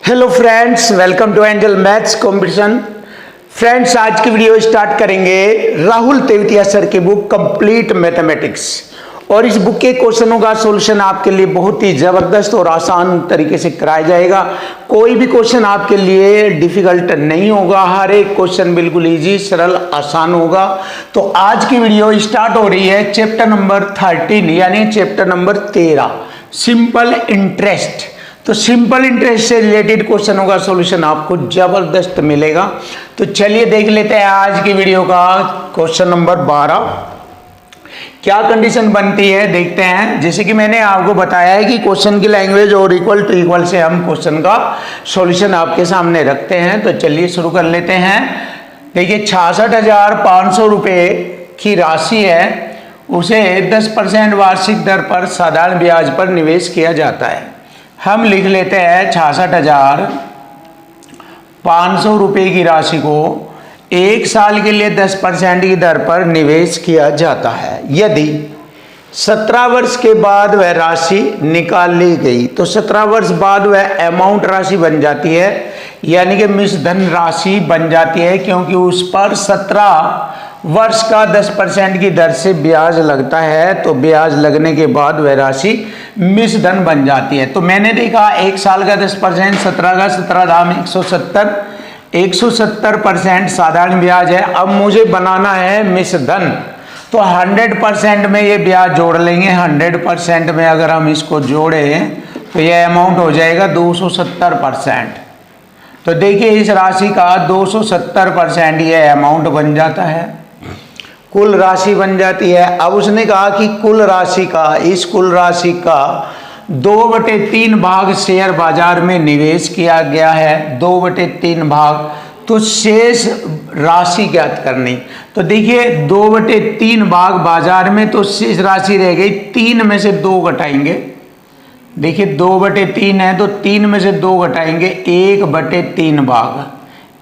Hello friends, welcome to angel maths competition. Friends, आज की video start करेंगे Rahul Tewatia sir की बुक कंप्लीट मैथमेटिक्स। और इस बुक के क्वेश्चनों का सॉल्यूशन आपके लिए बहुत ही जबरदस्त और आसान तरीके से कराया जाएगा। कोई भी क्वेश्चन आपके लिए डिफिकल्ट नहीं होगा, हर एक क्वेश्चन बिल्कुल इजी, सरल, आसान होगा। तो आज की वीडियो स्टार्ट हो रही है चैप्टर नंबर 13 यानी चैप्टर नंबर 13 सिंपल इंटरेस्ट। तो सिंपल इंटरेस्ट से रिलेटेड क्वेश्चनों का सॉल्यूशन आपको जबरदस्त मिलेगा। तो चलिए देख लेते हैं आज की वीडियो का क्वेश्चन नंबर 12 क्या कंडीशन बनती है, देखते हैं। जैसे कि मैंने आपको बताया है कि क्वेश्चन की लैंग्वेज और इक्वल टू इक्वल से हम क्वेश्चन का सॉल्यूशन आपके सामने रखते हैं। तो चलिए शुरू कर लेते हैं। देखिए 66,500 रुपये की राशि है, उसे 10% वार्षिक दर पर साधारण ब्याज पर निवेश किया जाता है। हम लिख लेते हैं 66,500 रुपये की राशि को एक साल के लिए 10% की दर पर निवेश किया जाता है। यदि 17 वर्ष के बाद वह राशि निकाल ली गई तो 17 वर्ष बाद वह अमाउंट राशि बन जाती है, यानी कि मिश्र धन राशि बन जाती है, क्योंकि उस पर 17 वर्ष का 10% की दर से ब्याज लगता है। तो ब्याज लगने के बाद वह राशि मिश्र धन बन जाती है। तो मैंने देखा एक साल का 10%, 17 का 17 दाम 170% साधारण ब्याज है। अब मुझे बनाना है मिश्र धन, तो 100% में ये ब्याज जोड़ लेंगे। 100% में अगर हम इसको जोड़ें तो ये अमाउंट हो जाएगा 270%। तो देखिए इस राशि का 270% ये अमाउंट बन जाता है, कुल राशि बन जाती है। अब उसने कहा कि कुल राशि का, इस कुल राशि का 2/3 भाग शेयर बाजार में निवेश किया गया है। 2/3 भाग, तो शेष राशि ज्ञात करनी। तो देखिए 2/3 भाग बाजार में, तो शेष राशि रह गई 3 में से 2 घटाएंगे। देखिए 2/3 है तो 3 में से 2 घटाएंगे, 1/3 भाग,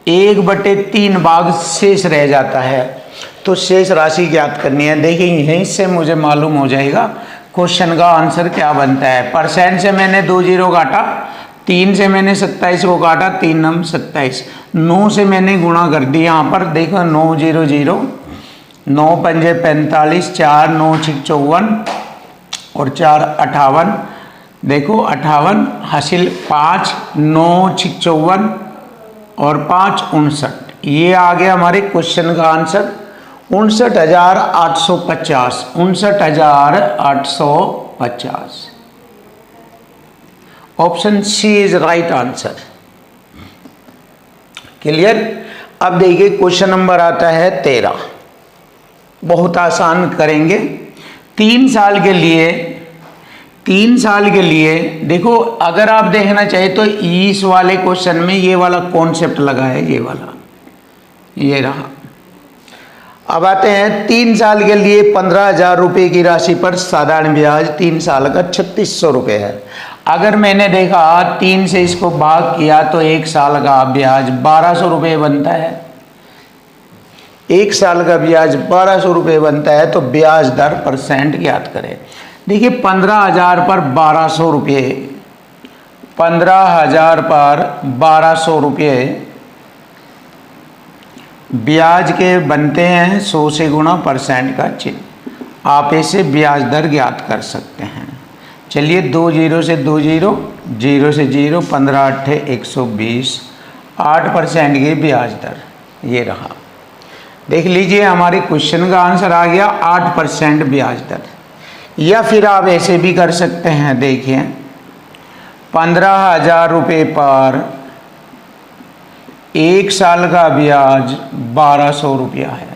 1/3 भाग शेष रह जाता है। तो शेष राशि ज्ञात करनी है। देखिए यहीं से मुझे मालूम हो जाएगा क्वेश्चन का आंसर क्या बनता है। परसेंट से मैंने 2 जीरो काटा, 3 से मैंने 27 को काटा, 3 नम 27, 9 से मैंने गुणा कर दिया। यहाँ पर देखो 9 0 0, 9 पंजे 45, 4 9 6 54 और 4 58। देखो 58 हासिल 5, 9 6 54 और 5 59। ये आ गया हमारे क्वेश्चन का answer 59,850। 59,850 option C is right answer. Clear. अब देखिए क्वेश्चन नंबर आता है 13, बहुत आसान करेंगे। 3 साल के लिए देखो, अगर आप देखना चाहे तो इस वाले क्वेश्चन में ये वाला कॉन्सेप्ट लगा है, ये वाला, ये रहा। अब आते हैं 3 साल के लिए 15,000 रुपये की राशि पर साधारण ब्याज 3 साल का 3600 रुपये है। अगर मैंने देखा 3 से इसको भाग किया तो 1 साल का ब्याज 1200 रुपये बनता है। 1 साल का ब्याज 1200 रुपये बनता है। तो ब्याज दर परसेंट ज्ञात करें। देखिए 15,000 पर 1200 रुपये, 15,000 पर 1200 रुपये ब्याज के बनते हैं 100 से गुणा परसेंट का चिन्ह। आप ऐसे ब्याज दर ज्ञात कर सकते हैं। चलिए 2 जीरो से 2 जीरो, 0 से 0, 15 8 120, 8% की ब्याज दर ये रहा। देख लीजिए हमारे क्वेश्चन का आंसर आ गया 8% ब्याज दर। या फिर आप ऐसे भी कर सकते हैं। देखिए 15,000 रुपये पर 1 साल का ब्याज 1200 रुपया है।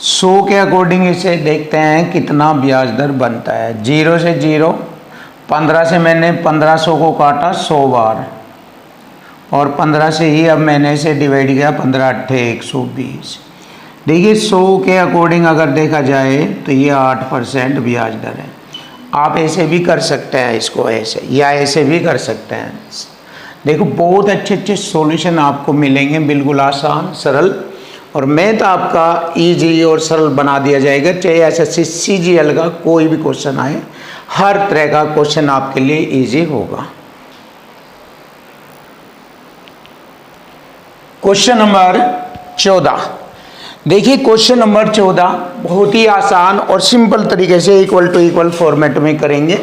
100 के अकॉर्डिंग इसे देखते हैं कितना ब्याज दर बनता है। 0 से 0, 15 से मैंने 1500 को काटा 100 बार, और 15 से ही अब मैंने इसे डिवाइड किया, 15 8 120। देखिए 100 के अकॉर्डिंग अगर देखा जाए तो ये 8% ब्याज दर है। आप ऐसे भी कर सकते हैं इसको, ऐसे या ऐसे भी कर सकते हैं। देखो बहुत अच्छे सॉल्यूशन आपको मिलेंगे, बिल्कुल आसान सरल, और मैथ आपका इजी और सरल बना दिया जाएगा। चाहे एसएससी सीजीएल का कोई भी क्वेश्चन आए, हर तरह का क्वेश्चन आपके लिए इजी होगा। Question number 14। देखिए क्वेश्चन नंबर 14 बहुत ही आसान और सिंपल तरीके से इक्वल टू इक्वल फॉर्मेट में करेंगे।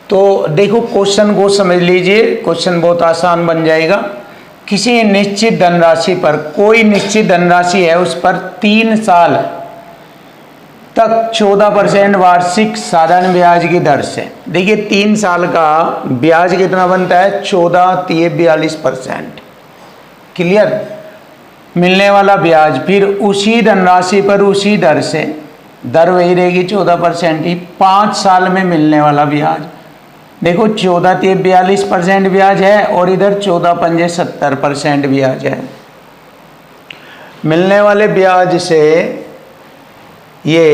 तो देखो क्वेश्चन को समझ लीजिए, क्वेश्चन बहुत आसान बन जाएगा। किसी निश्चित धनराशि पर, कोई निश्चित धनराशि है, उस पर 3 साल तक 14% वार्षिक साधारण ब्याज की दर से। देखिए 3 साल का ब्याज कितना बनता है, 14×43 क्लियर, मिलने वाला ब्याज फिर उसी धनराशि पर उसी दर से, दर वही रहेगी 14% ही, 5 साल में मिलने वाला ब्याज। देखो 14×43 ब्याज है और इधर 14×5 70% ब्याज है। मिलने वाले ब्याज से ये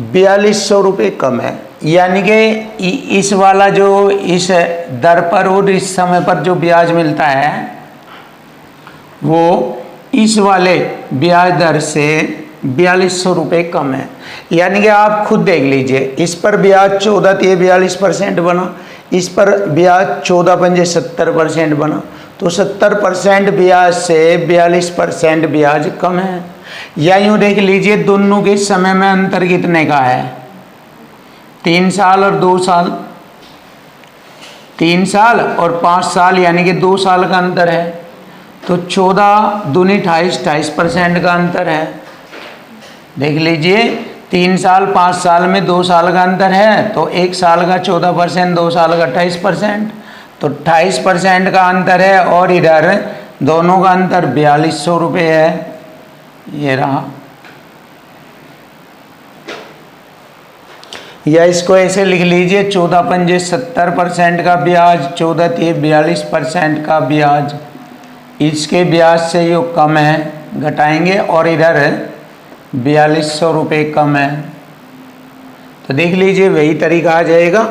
4200 रुपये कम है, यानी कि इस वाला जो इस दर पर और इस समय पर जो ब्याज मिलता है वो इस वाले ब्याज दर से 4200 रुपये कम है। यानी कि आप खुद देख लीजिए, इस पर ब्याज 14×43 बना, इस पर ब्याज 14×5 70% बना, तो 70% ब्याज से 42% ब्याज कम है। या यूँ देख लीजिए दोनों के समय में अंतर कितने का है, 3 साल और 2 साल, 3 साल और 5 साल, यानी कि 2 साल का अंतर है। तो 14 दूनी 28, 28% का अंतर है। देख लीजिए 3 साल 5 साल में 2 साल का अंतर है, तो 1 साल का 14%, 2 साल का 28%, तो 28% का अंतर है। और इधर दोनों का अंतर 4200 रुपये है, ये रहा। या इसको ऐसे लिख लीजिए 14×5 70% का ब्याज, 14×43 का ब्याज, इसके ब्याज से जो कम है घटाएंगे और इधर 4200 रुपये कम है। तो देख लीजिए वही तरीका आ जाएगा।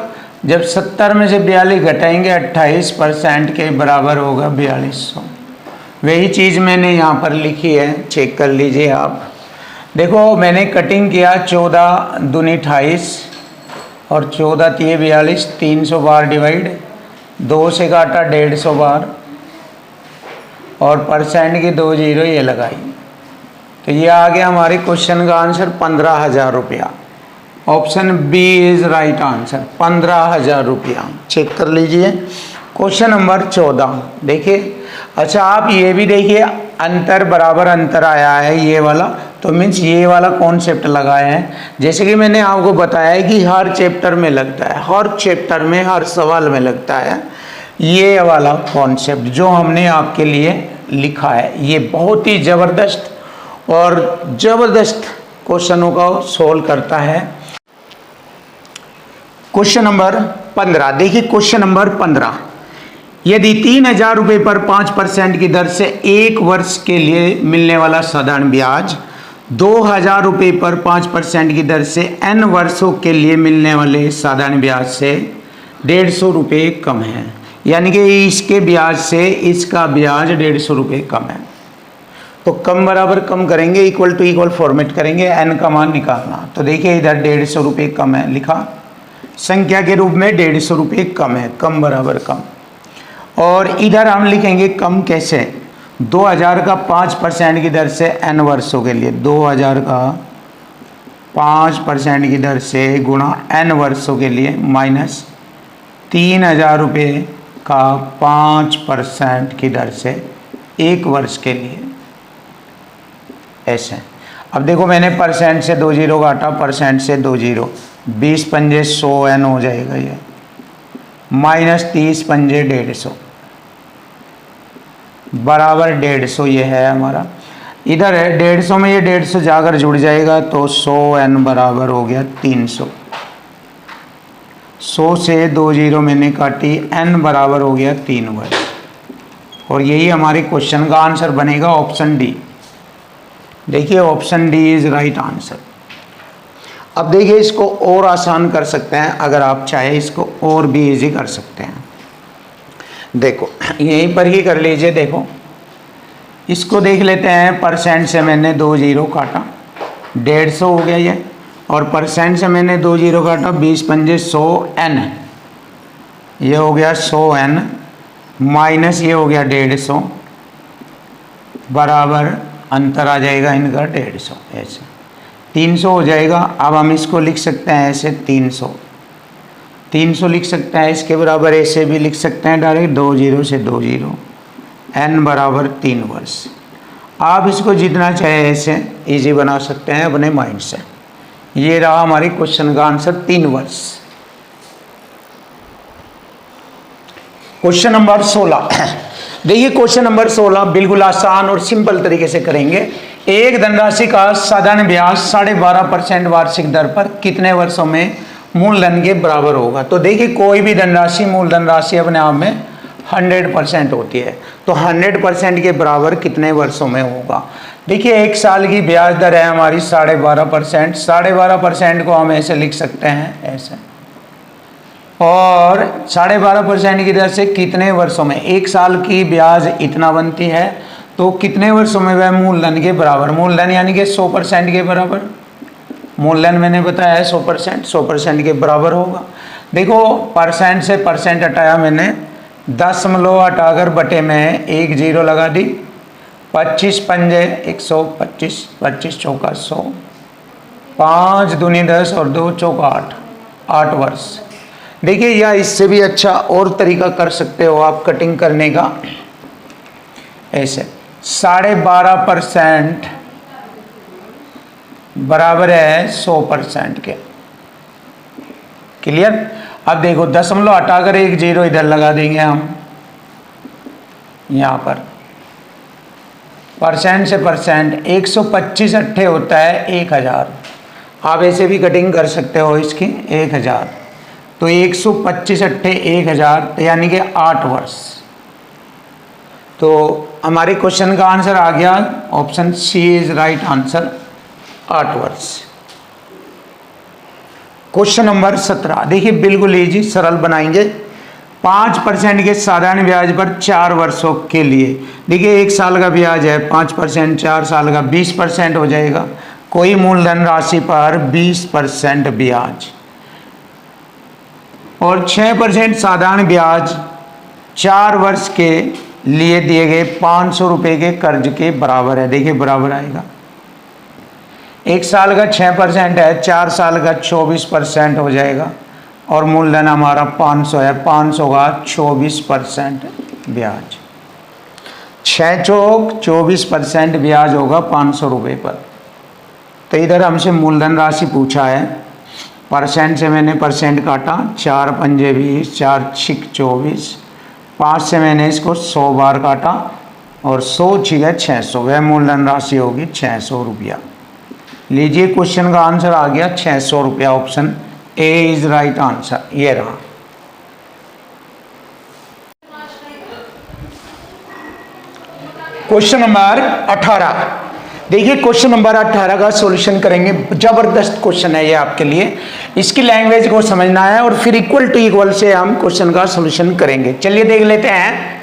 जब 70 में से 42 घटाएंगे 28% के बराबर होगा 4200। वही चीज़ मैंने यहाँ पर लिखी है, चेक कर लीजिए आप। देखो मैंने कटिंग किया 14 दूनी 28 और 14×43 300 बार डिवाइड, 2 से काटा 150 बार और परसेंट की 2 जीरो ये लगाई, तो ये आ गया हमारे क्वेश्चन का आंसर 15,000 रुपया। Option B is right answer, 15,000 रुपया। चेक कर लीजिए क्वेश्चन नंबर 14। देखिए अच्छा आप ये भी देखिए, अंतर बराबर अंतर आया है ये वाला, तो मीन्स ये वाला कॉन्सेप्ट लगाया है। जैसे कि मैंने आपको बताया है कि हर चैप्टर में लगता है, हर चैप्टर में हर सवाल में लगता है ये वाला कॉन्सेप्ट जो हमने आपके लिए लिखा है। ये बहुत ही ज़बरदस्त और ज़बरदस्त क्वेश्चनों को सोल्व करता है। Question number 15। देखिए क्वेश्चन नंबर 15, यदि 3000 रुपये पर 5% की दर से 1 वर्ष के लिए मिलने वाला साधारण ब्याज 2000 रुपये पर 5% की दर से n वर्षों के लिए मिलने वाले साधारण ब्याज से 150 रुपये कम है, यानी कि इसके ब्याज से इसका ब्याज 150 रुपये कम है। तो कम बराबर कम करेंगे, इक्वल टू इक्वल फॉर्मेट करेंगे, n का मान निकालना। तो देखिए इधर 150 रुपये कम है लिखा, संख्या के रूप में 150 रुपये कम है, कम बराबर कम। और इधर हम लिखेंगे कम कैसे, 2000 का 5% की दर से n वर्षों के लिए, 2000 का 5% की दर से गुणा n वर्षों के लिए माइनस 3000 रुपये का 5% की दर से 1 वर्ष के लिए, ऐसे। अब देखो मैंने परसेंट से 2 जीरो काटा, परसेंट से 2 जीरो, 20 पंजे 100 n हो जाएगा ये, माइनस 30 पंजे 150 बराबर 150 ये है हमारा। इधर है 150 में ये 150 जाकर जुड़ जाएगा, तो 100 n बराबर हो गया 300। 100 से 2 जीरो मैंने काटी, n बराबर हो गया 3 वर्ष। और यही हमारे क्वेश्चन का आंसर बनेगा, ऑप्शन डी। देखिए option D is right answer. अब देखिए इसको और आसान कर सकते हैं, अगर आप चाहे इसको और भी इजी कर सकते हैं। देखो यहीं पर ही कर लीजिए। देखो इसको देख लेते हैं, परसेंट से मैंने 2 जीरो काटा, 150 हो गया ये, और परसेंट से मैंने 2 जीरो काटा, 20 पंजे 100 n, ये हो गया 100 n, माइनस ये हो गया 150, बराबर अंतर आ जाएगा इनका 150, ऐसे 300 हो जाएगा। अब हम इसको लिख सकते हैं ऐसे 300 लिख सकते हैं, इसके बराबर ऐसे भी लिख सकते हैं डायरेक्ट 2 0 से 2 0, n बराबर 3 वर्ष। आप इसको जितना चाहे ऐसे इजी बना सकते हैं अपने माइंड से। ये रहा हमारे क्वेश्चन का आंसर 3 वर्ष। क्वेश्चन नंबर 16 देखिए, क्वेश्चन नंबर 16 बिल्कुल आसान और सिंपल तरीके से करेंगे। एक धनराशि का साधारण ब्याज 12.5% वार्षिक दर पर कितने वर्षों में मूलधन के बराबर होगा। तो देखिए, कोई भी धनराशि मूलधन राशि अपने आप में 100% होती है, तो 100% के बराबर कितने वर्षों में होगा। देखिए, एक साल की ब्याज दर है हमारी 12.5%। 12.5% को हम ऐसे लिख सकते हैं ऐसे, और 12.5% की दर से कितने वर्षों में, एक साल की ब्याज इतना बनती है, तो कितने वर्षों में वह मूलधन के बराबर, मूलधन यानी कि 100% के बराबर, मूलधन मैंने बताया है 100% के बराबर होगा। देखो, परसेंट से परसेंट हटाया मैंने, 10 हटाकर बटे में 1 0 लगा दी, 25 पंजे 125, 25 चौका 100, 5 दूनी 10 और 2 चौका 8 वर्ष। देखिए, या इससे भी अच्छा और तरीका कर सकते हो आप कटिंग करने का, ऐसे 12.5% बराबर है 100% के। क्लियर। अब देखो, दशमलव हटाकर 1 0 इधर लगा देंगे हम, यहां पर परसेंट से परसेंट 125 अट्ठे होता है 1000। आप ऐसे भी कटिंग कर सकते हो इसकी 1000, तो 125 अट्ठे 1000 यानी कि 8 वर्ष। तो हमारे क्वेश्चन का आंसर आ गया, option C is right answer, 8 वर्ष। क्वेश्चन नंबर 17 देखिए, बिल्कुल इजी सरल बनाएंगे। 5% के साधारण ब्याज पर 4 वर्षों के लिए, देखिए 1 साल का ब्याज है 5%, 4 साल का 20% हो जाएगा। कोई मूलधन राशि पर 20% ब्याज और 6% साधारण ब्याज 4 वर्ष के लिए दिए गए 500 रुपये के कर्ज के बराबर है। देखिए, बराबर आएगा, 1 साल का 6% है, 4 साल का 24% हो जाएगा, और मूलधन हमारा 500 है, 500 का 24% ब्याज, 6 चौक 24% ब्याज होगा 500 रुपये पर। तो इधर हमसे मूलधन राशि पूछा है, परसेंट से मैंने परसेंट काटा, 4 पंजे 20, 4 छिक 24, 5 से मैंने इसको 100 बार काटा, और 100 छिके 600, वह मूलधन राशि होगी 600 रुपया। लीजिए, क्वेश्चन का आंसर आ गया 600 रुपया, option A is right answer. ये रहा। क्वेश्चन नंबर 18 देखिए, क्वेश्चन नंबर 18 का सॉल्यूशन करेंगे। जबरदस्त क्वेश्चन है ये आपके लिए, इसकी लैंग्वेज को समझना है और फिर इक्वल टू इक्वल से हम क्वेश्चन का सॉल्यूशन करेंगे। चलिए देख लेते हैं।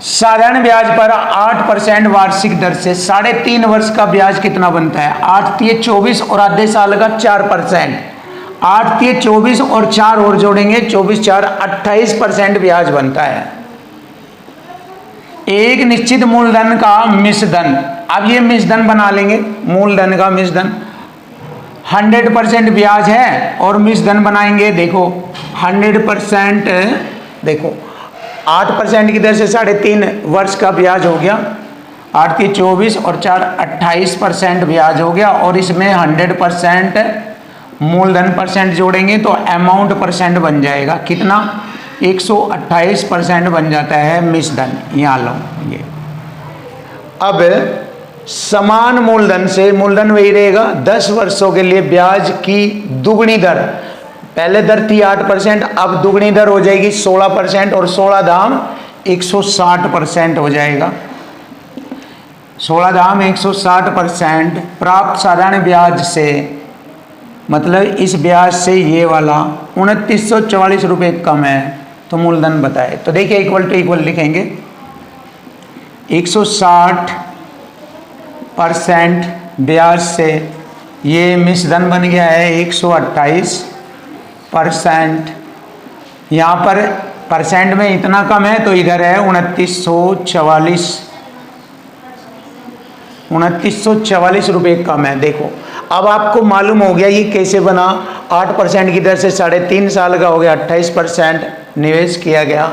साधारण ब्याज पर 8% वार्षिक दर से 3.5 वर्ष का ब्याज कितना बनता है। 8 3 24 और आधे साल का 4%, 8 3 24 और 4 और जोड़ेंगे 24 4 28% ब्याज बनता है। एक निश्चित मूलधन का मिश्रधन, अब ये मिश्रधन बना लेंगे, मूलधन का मिश्रधन 100% ब्याज है और मिश्रधन बनाएंगे। देखो 100%, देखो 8% की दर से 3.5 वर्ष का ब्याज हो गया, 8 3 24 और 4 28% ब्याज हो गया, और इसमें 100% मूलधन परसेंट जोड़ेंगे तो अमाउंट परसेंट बन जाएगा कितना, 128% बन जाता है मिश्रधन। यहाँ लो ये। अब समान मूलधन से, मूलधन वही रहेगा, 10 वर्षों के लिए ब्याज की दुगनी दर, पहले दर थी 8%, अब दुगनी दर हो जाएगी 16%, और 16 दाम 160% हो जाएगा। 16 दाम 160% प्राप्त साधारण ब्याज से, मतलब इस ब्याज से ये वाला 2944 रुपये कम है, तो मूलधन बताए। तो देखिए, इक्वल टू इक्वल लिखेंगे, 160% ब्याज से ये मिश्रधन बन गया है 128%। यहाँ पर परसेंट में इतना कम है तो इधर है 2944, 2944 रुपये कम है। देखो अब आपको मालूम हो गया ये कैसे बना। 8% की दर से 3.5 साल का हो गया 28% निवेश किया गया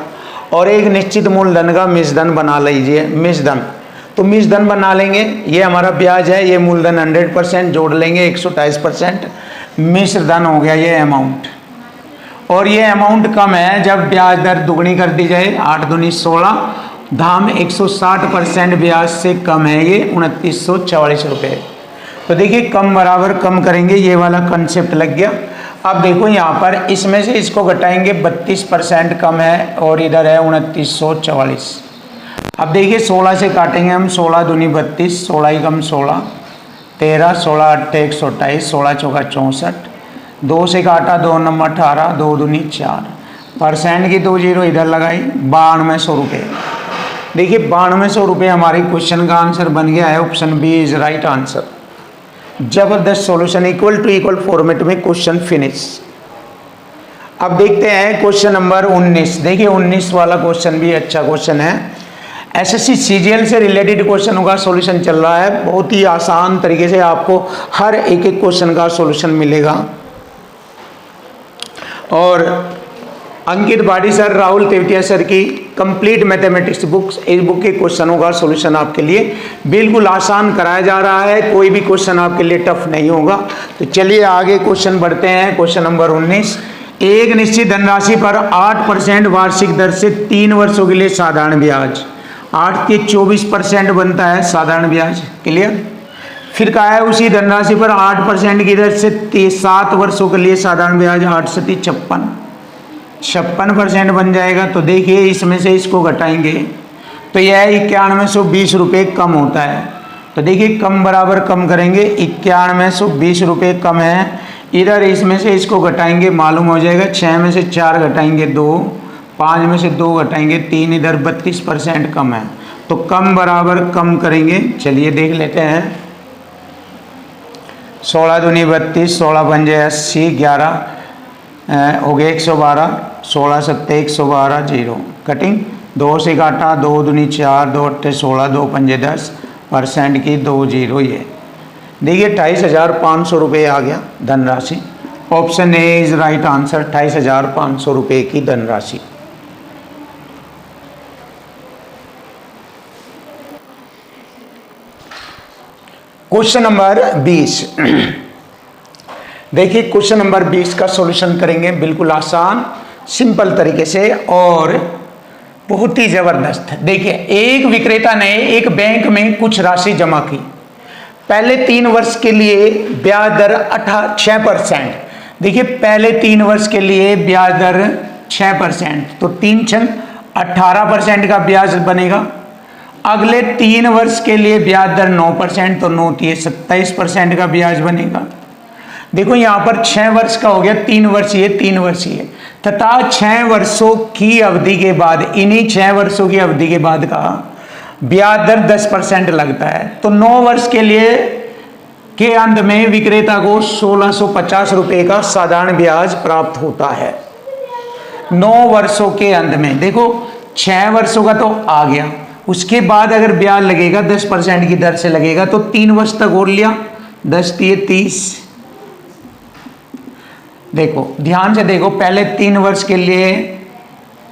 और एक निश्चित मूलधन का मिश्रधन बना लीजिए। मिश्रधन तो मिश्रधन बना लेंगे, ये हमारा ब्याज है, ये मूलधन 100% जोड़ लेंगे 128%, मिश्रधन हो गया ये अमाउंट। और ये अमाउंट कम है जब ब्याज दर दुगनी कर दी जाए, 8 दूनी 16 धाम 160% ब्याज से कम है ये 2944 रुपये। तो देखिए कम बराबर कम करेंगे, ये वाला कंसेप्ट लग गया। अब देखो यहाँ पर इसमें से इसको घटाएंगे 32% कम है और इधर है 2944। अब देखिए 16 से काटेंगे हम, 16 दूनी 32, 16 ही कम 16, 13, 16 8 128, 16 चौका 64, 2 से काटा 2 नंबर 18, 2 दूनी 4, परसेंट की 2 जीरो इधर लगाई, 9200 रुपये। देखिए 9200 रुपये हमारे क्वेश्चन का आंसर बन गया है। Option B is right answer. जबरदस्त solution, equal to equal format में क्वेश्चन फिनिश। अब देखते हैं क्वेश्चन नंबर 19। देखिए 19 वाला क्वेश्चन भी अच्छा क्वेश्चन है। एसएससी सीजीएल से रिलेटेड क्वेश्चनों का सॉल्यूशन चल रहा है। बहुत ही आसान तरीके से आपको हर एक एक क्वेश्चन का सॉल्यूशन मिलेगा। और अंकित बाडी सर, राहुल तेवतिया सर की कंप्लीट मैथमेटिक्स बुक्स, इस बुक के क्वेश्चनों का सॉल्यूशन आपके लिए बिल्कुल आसान कराया जा रहा है। कोई भी क्वेश्चन आपके लिए टफ नहीं होगा। तो चलिए आगे क्वेश्चन बढ़ते हैं। क्वेश्चन नंबर 19, एक निश्चित धनराशि पर 8% वार्षिक दर से 3 वर्षों के लिए साधारण ब्याज, 8 के 24% बनता है साधारण ब्याज। क्लियर। फिर कहा है उसी धनराशि पर 8% की दर से 7 वर्षों के लिए साधारण ब्याज, 8 से 56, 56% बन जाएगा। तो देखिए इसमें से इसको घटाएंगे तो यह 9120 रुपये कम होता है। तो देखिए कम बराबर कम करेंगे, 9120 रुपये कम है। इधर इसमें से इसको घटाएंगे, मालूम हो जाएगा 6 में से 4 घटाएंगे 2, 5 में से 2 घटाएंगे 3, इधर 32% कम है। तो कम बराबर कम करेंगे। चलिए देख लेते हैं। 16 दूनी 32, 16 पंजे 80, 11 हो गया 112, 16 सत्ते 112, 0 कटिंग, 2 से काटा 2 दूनी 4, 2 अट्ठे 16, 2 पंजे 10, परसेंट की 2 जीरो। ये देखिए 28,500 रुपये आ गया धनराशि। Option A is right answer, 28,500 रुपये की धनराशि। Question number 20। देखिए क्वेश्चन नंबर 20 का सॉल्यूशन करेंगे बिल्कुल आसान सिंपल तरीके से और बहुत ही जबरदस्त। देखिए एक विक्रेता ने एक बैंक में कुछ राशि जमा की। पहले 3 वर्ष के लिए ब्याज दर 6%। देखिए पहले 3 वर्ष के लिए ब्याज दर 6%, तो 3 छंग 18% का ब्याज बनेगा। अगले 3 वर्ष के लिए ब्याज दर 9%, तो 9 तिये 27% का ब्याज बनेगा। देखो यहाँ पर 6 वर्ष का हो गया, 3 वर्षीय 3 वर्षीय, तथा 6 वर्षों की अवधि के बाद, इन्हीं 6 वर्षों की अवधि के बाद का ब्याज दर 10% लगता है। तो 9 वर्ष के लिए के अंत में विक्रेता को 1650 रुपये का साधारण ब्याज प्राप्त होता है। 9 वर्षों के अंत में। देखो 6 वर्षों का तो आ गया, उसके बाद अगर ब्याज लगेगा 10% की दर से लगेगा तो 3 वर्ष तक और लिया, 10 तिये 30। देखो ध्यान से देखो, पहले 3 वर्ष के लिए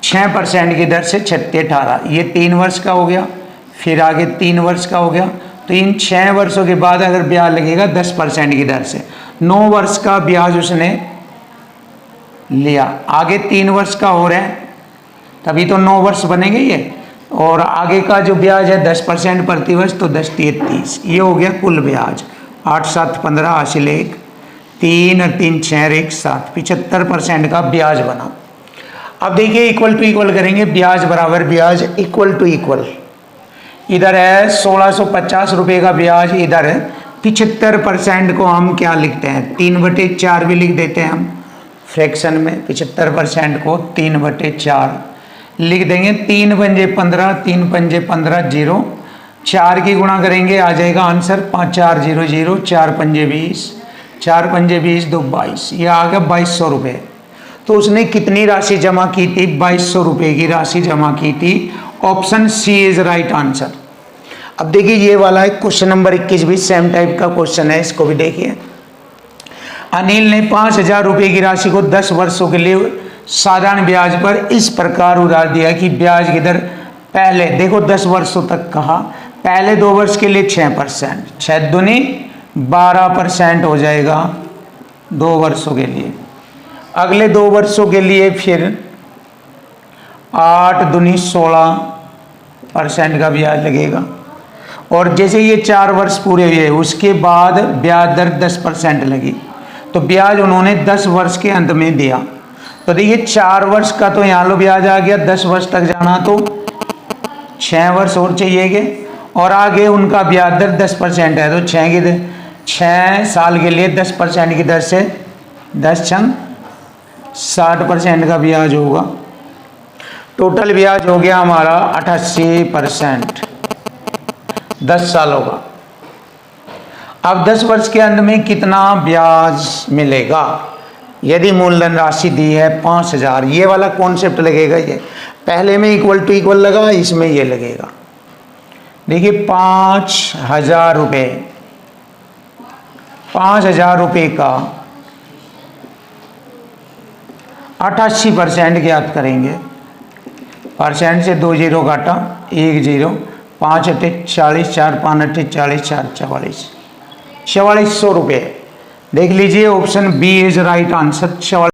6% की दर से 6 18, ये 3 वर्ष का हो गया। फिर आगे 3 वर्ष का हो गया। तो इन 6 वर्षों के बाद अगर ब्याज लगेगा 10% की दर से, 9 वर्ष का ब्याज उसने लिया। आगे 3 वर्ष का हो रहा है, तभी तो 9 वर्ष बनेंगे ये। और आगे का जो ब्याज है 10% प्रति वर्ष, तो 10 तिये 30। ये हो गया कुल ब्याज। 8 7 15 हासिल 1, 3 और 3 6 1 7, 75% का ब्याज बना। अब देखिए इक्वल टू इक्वल करेंगे, ब्याज बराबर ब्याज, इक्वल टू इक्वल। इधर है 1650 रुपये का ब्याज, इधर है 75% को हम क्या लिखते हैं, 3/4 भी लिख देते हैं हम फ्रैक्शन में। 75% को 3/4 लिख देंगे। 3 पंजे 15, 3 पंजे 15, 0, 4 की गुणा करेंगे आ जाएगा आंसर 5 4 0 0, 4 पंजे 20, 4 पंजे 20 2 22, ये आ गया 2200 रुपये। तो उसने कितनी राशि जमा की थी, 2200 रुपये की राशि जमा की थी। Option C is right answer. अब देखिए ये वाला है क्वेश्चन नंबर 21 भी सेम टाइप का क्वेश्चन है, इसको भी देखिए। अनिल ने 5,000 रुपये की राशि को 10 वर्षों के लिए साधारण ब्याज पर इस प्रकार उधार दिया कि ब्याज की दर पहले देखो 10 वर्षों तक कहा, पहले 2 वर्ष के लिए 6%, 6 दूनी 12% हो जाएगा 2 वर्षों के लिए। अगले 2 वर्षों के लिए फिर 8 दूनी 16% का ब्याज लगेगा। और जैसे ये 4 वर्ष पूरे हुए उसके बाद ब्याज दर 10% लगी, तो ब्याज उन्होंने 10 वर्ष के अंत में दिया। तो देखिए 4 वर्ष का तो यहाँ लो ब्याज आ गया, 10 वर्ष तक जाना तो 6 वर्ष और चाहिए, और आगे उनका ब्याज दर 10% है, तो 6 साल के लिए 10% की दर से 10 छंग 60% का ब्याज होगा। टोटल ब्याज हो गया हमारा 88%, 10 सालों का। अब 10 वर्ष के अंत में कितना ब्याज मिलेगा? यदि मूलधन राशि दी है 5,000, ये वाला कॉन्सेप्ट लगेगा, ये पहले में इक्वल टू इक्वल लगा, इसमें ये लगेगा। देखिए 5,000 रुपये, 5,000 रुपये का 88% ज्ञात करेंगे। परसेंट से 2 जीरो काटा, 1 जीरो, 5 अट्ठे 40, 4 5 अट्ठे 40, 4 44, 4400 रुपये। देख लीजिए option B is right answer.